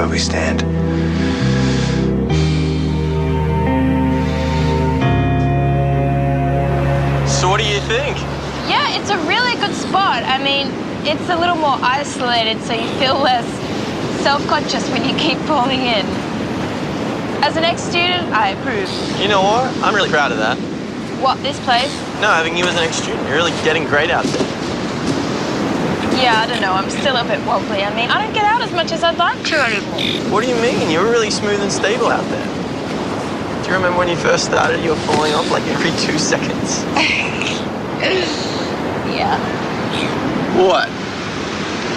where we stand. So what do you think? Yeah, it's a really good spot. I mean, it's a little more isolated, so you feel less self-conscious when you keep falling in. As an ex-student, I approve. You know what? I'm really proud of that. What, this place? No, having you as an ex-student. You're really getting great out there. Yeah, I don't know. I'm still a bit wobbly. I mean, I don't get out as much as I'd like to anymore. What do you mean? You were really smooth and stable out there. Do you remember when you first started, you were falling off like every 2 seconds? Yeah. What?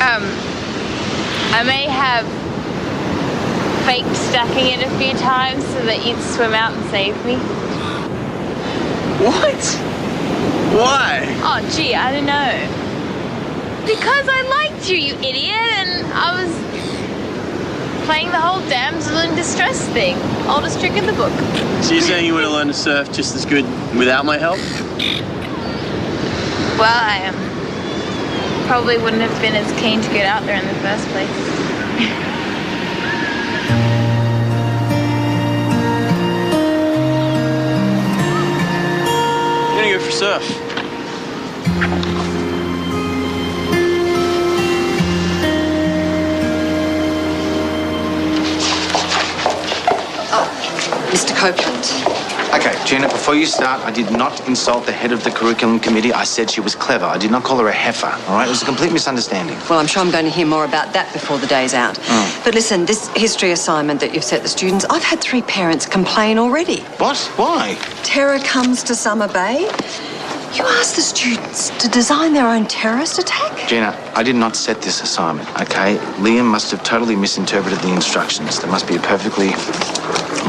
I may have faked stacking it a few times so that you'd swim out and save me. What? Why? Oh, gee, I don't know. Because I liked you, you idiot, and I was playing the whole damsel in distress thing. Oldest trick in the book. So you're saying you would have learned to surf just as good without my help? Well, I probably wouldn't have been as keen to get out there in the first place. I'm gonna go for a surf. Mr. Copeland. Okay, Gina, before you start, I did not insult the head of the curriculum committee. I said she was clever. I did not call her a heifer, all right? It was a complete misunderstanding. Well, I'm sure I'm going to hear more about that before the day's out. But listen, this history assignment that you've set the students, I've had 3 parents complain already. What? Why? Terror comes to Summer Bay. You asked the students to design their own terrorist attack? Gina, I did not set this assignment, okay? Liam must have totally misinterpreted the instructions. There must be a perfectly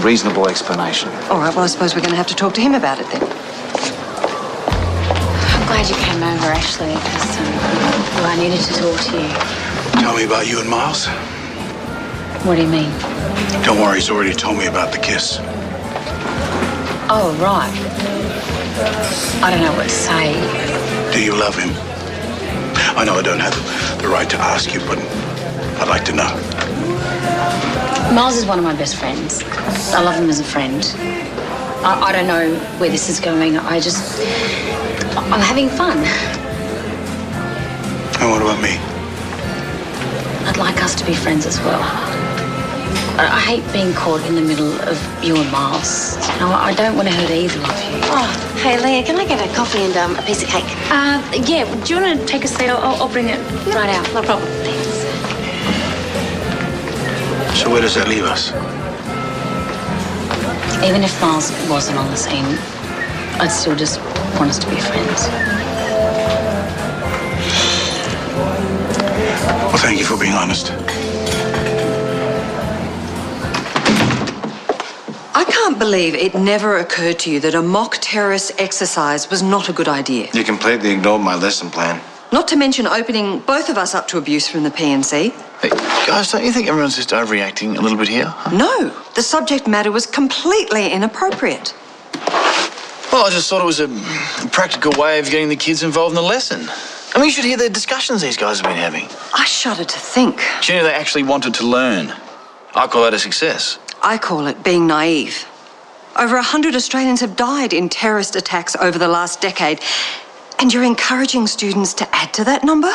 reasonable explanation. All right, well, I suppose we're going to have to talk to him about it then. I'm glad you came over, actually, because I needed to talk to you. Tell me about you and Miles. What do you mean? Don't worry, he's already told me about the kiss. Oh, right. I don't know what to say. Do you love him? I know I don't have the right to ask you, but I'd like to know. Miles is one of my best friends. I love him as a friend. I don't know where this is going. I'm having fun. And what about me? I'd like us to be friends as well. I hate being caught in the middle of you and Miles. You know, I don't want to hurt either of you. Oh, hey, Leah, can I get a coffee and a piece of cake? Yeah, do you want to take a seat? I'll bring it right out. No problem. Thanks. So where does that leave us? Even if Miles wasn't on the scene, I'd still just want us to be friends. Well, thank you for being honest. I can't believe it never occurred to you that a mock terrorist exercise was not a good idea. You completely ignored my lesson plan. Not to mention opening both of us up to abuse from the PNC. Hey, guys, don't you think everyone's just overreacting a little bit here? No, the subject matter was completely inappropriate. Well, I just thought it was a practical way of getting the kids involved in the lesson. I mean, you should hear the discussions these guys have been having. I shudder to think. Gina, they actually wanted to learn. I call that a success. I call it being naive. Over 100 Australians have died in terrorist attacks over the last decade, and you're encouraging students to add to that number?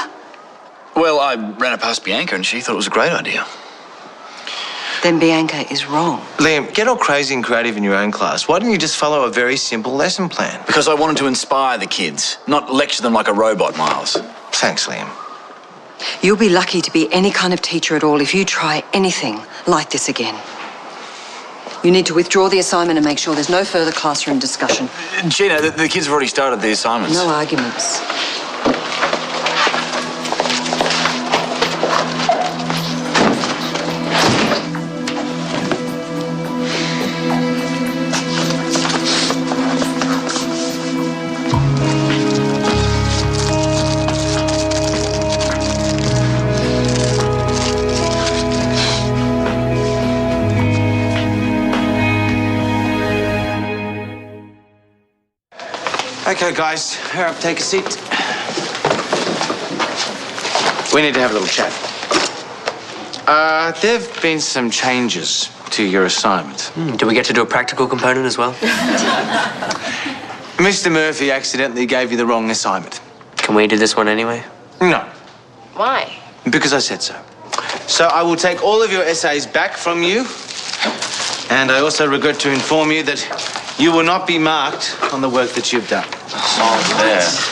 Well, I ran it past Bianca and she thought it was a great idea. Then Bianca is wrong. Liam, get all crazy and creative in your own class. Why didn't you just follow a very simple lesson plan? Because I wanted to inspire the kids, not lecture them like a robot, Miles. Thanks, Liam. You'll be lucky to be any kind of teacher at all if you try anything like this again. You need to withdraw the assignment and make sure there's no further classroom discussion. Gina, the kids have already started the assignments. No arguments. Okay, guys, hurry up, take a seat. We need to have a little chat. There have been some changes to your assignment. Do we get to do a practical component as well? Mr. Murphy accidentally gave you the wrong assignment. Can we do this one anyway? No, Why? because I said so. So I will take all of your essays back from you. And I also regret to inform you that you will not be marked on the work that you've done.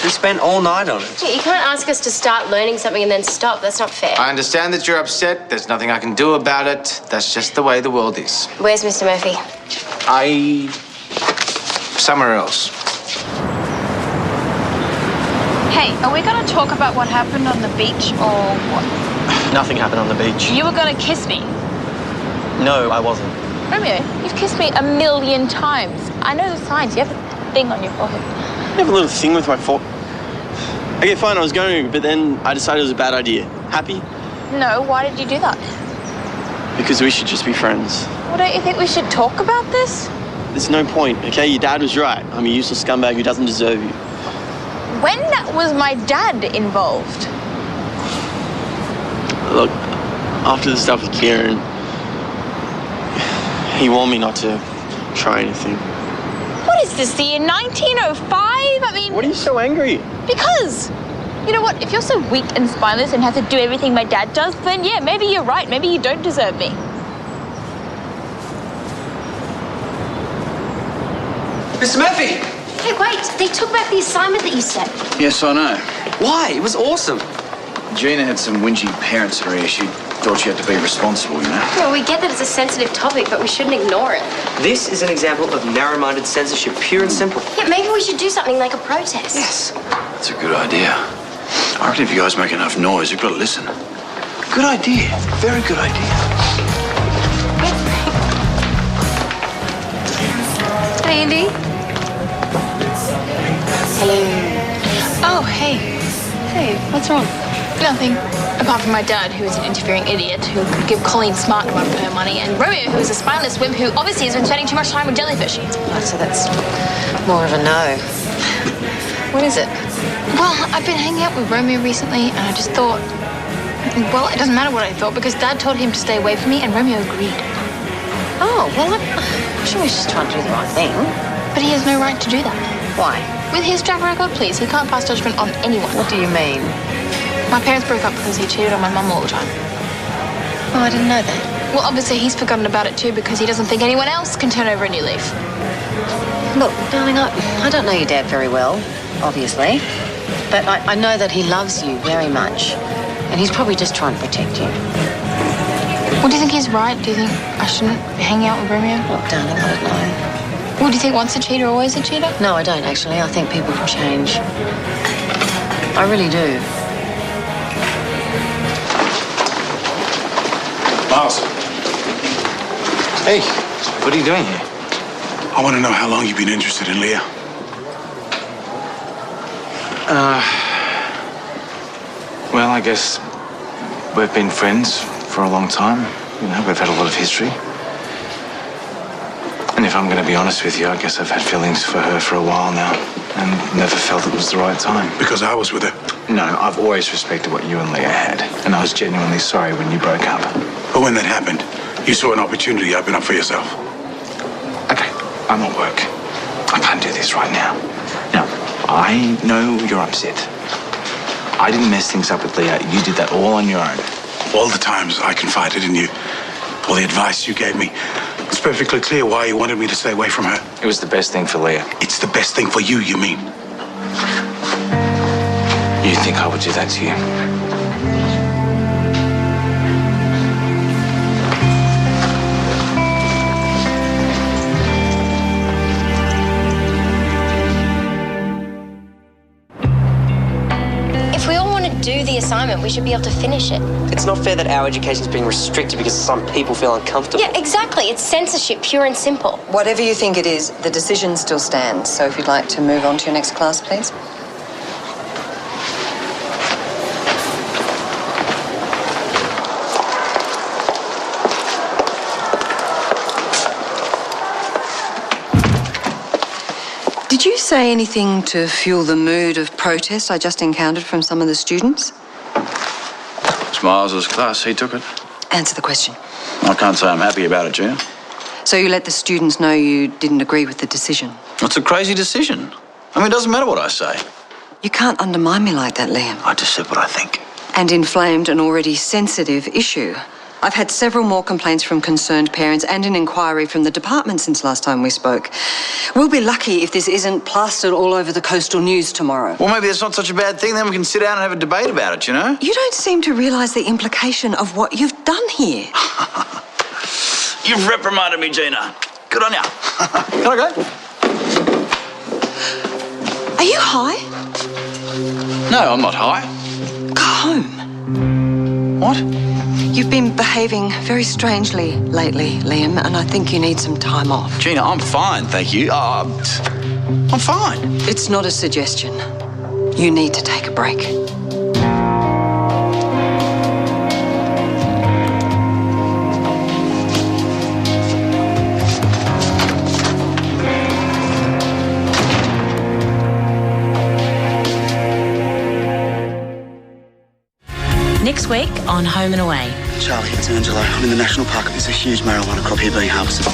We spent all night on it. Yeah, you can't ask us to start learning something and then stop. That's not fair. I understand that you're upset. There's nothing I can do about it. That's just the way the world is. Where's Mr. Murphy? Somewhere else. Hey, are we going to talk about what happened on the beach or what? Nothing happened on the beach. You were going to kiss me. No, I wasn't. Romeo, you've kissed me 1,000,000 times. I know the signs. You have a thing on your forehead. I have a little thing with my foot. Okay, fine, I was going, but then I decided it was a bad idea. Happy? No, why did you do that? Because we should just be friends. Well, don't you think we should talk about this? There's no point, okay? Your dad was right. I'm a useless scumbag who doesn't deserve you. When was my dad involved? Look, after the stuff with Kieran, he warned me not to try anything. What is this, the year 1905? I mean... What are you so angry? Because, you know what, if you're so weak and spineless and have to do everything my dad does, then yeah, maybe you're right. Maybe you don't deserve me. Mr. Murphy! Hey, wait. They took back the assignment that you set. Yes, I know. Why? It was awesome. Gina had some whingy parents at her ear. She thought she had to be responsible, you know? Well, we get that it's a sensitive topic, but we shouldn't ignore it. This is an example of narrow-minded censorship, pure and simple. Yeah, maybe we should do something like a protest. Yes. That's a good idea. I reckon if you guys make enough noise, you've got to listen. Good idea. Very good idea. Hey, Andy. Hello. Oh, hey. Hey, what's wrong? Nothing. Apart from my dad, who is an interfering idiot who could give Colleen Smart and her money, and Romeo, who is a spineless wimp who obviously has been spending too much time with jellyfish. Oh, so that's more of a no. What is it? Well, I've been hanging out with Romeo recently, and I just thought, well, it doesn't matter what I thought, because Dad told him to stay away from me, and Romeo agreed. Oh, well, I'm sure he's just trying to do the right thing. But he has no right to do that. Why? With his track record, please, he can't pass judgment on anyone. What do you mean? My parents broke up because he cheated on my mum all the time. Oh, I didn't know that. Well, obviously, he's forgotten about it too because he doesn't think anyone else can turn over a new leaf. Look, darling, I don't know your dad very well, obviously. But I know that he loves you very much. And he's probably just trying to protect you. Well, do you think he's right? Do you think I shouldn't be hanging out with Romeo? Look, darling, I don't know. Well, do you think once a cheater, always a cheater? No, I don't, actually. I think people can change. I really do. Miles, Hey, what are you doing here? I want to know how long you've been interested in Leah. Well, I guess we've been friends for a long time. You know, we've had a lot of history. And if I'm going to be honest with you, I guess I've had feelings for her for a while now and never felt it was the right time. Because I was with her. No, I've always respected what you and Leah had, and I was genuinely sorry when you broke up. But when that happened, you saw an opportunity to open up for yourself. Okay, I'm at work. I can't do this right now. Now, I know you're upset. I didn't mess things up with Leah. You did that all on your own. All the times I confided in you, all the advice you gave me, it's perfectly clear why you wanted me to stay away from her. It was the best thing for Leah. It's the best thing for you, you mean? You think I would do that to you? If we all want to do the assignment, we should be able to finish it. It's not fair that our education's being restricted because some people feel uncomfortable. Yeah, exactly. It's censorship, pure and simple. Whatever you think it is, the decision still stands. So if you'd like to move on to your next class, please. Did you say anything to fuel the mood of protest I just encountered from some of the students? It's Miles's class. He took it. Answer the question. I can't say I'm happy about it, Gina. So you let the students know you didn't agree with the decision? It's a crazy decision. I mean, it doesn't matter what I say. You can't undermine me like that, Liam. I just said what I think. And inflamed an already sensitive issue. I've had several more complaints from concerned parents and an inquiry from the department since last time we spoke. We'll be lucky if this isn't plastered all over the coastal news tomorrow. Well, maybe that's not such a bad thing. Then we can sit down and have a debate about it, you know? You don't seem to realise the implication of what you've done here. You've reprimanded me, Gina. Good on you. Can I go? Are you high? No, I'm not high. Go home. What? You've been behaving very strangely lately, Liam, and I think you need some time off. Gina, I'm fine, thank you. I'm fine. It's not a suggestion. You need to take a break. Next week on Home and Away. Charlie, it's Angelo. I'm in the national park. There's a huge marijuana crop here being harvested.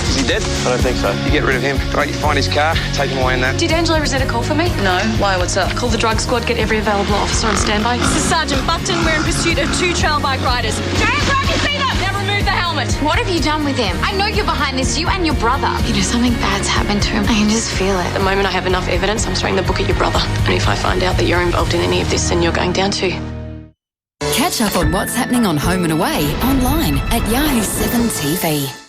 Is he dead? I don't think so. You get rid of him. Right, you find his car, take him away in that. Did Angelo Rosetta call for me? No. Why? What's up? Call the drug squad, get every available officer on standby. This is Sergeant Button. We're in pursuit of 2 trail bike riders. Giant Rocky Peter! Now remove the helmet. What have you done with him? I know you're behind this, you and your brother. You know, something bad's happened to him. I can just feel it. The moment I have enough evidence, I'm throwing the book at your brother. And if I find out that you're involved in any of this, then you're going down too. Catch up on what's happening on Home and Away online at Yahoo 7 TV.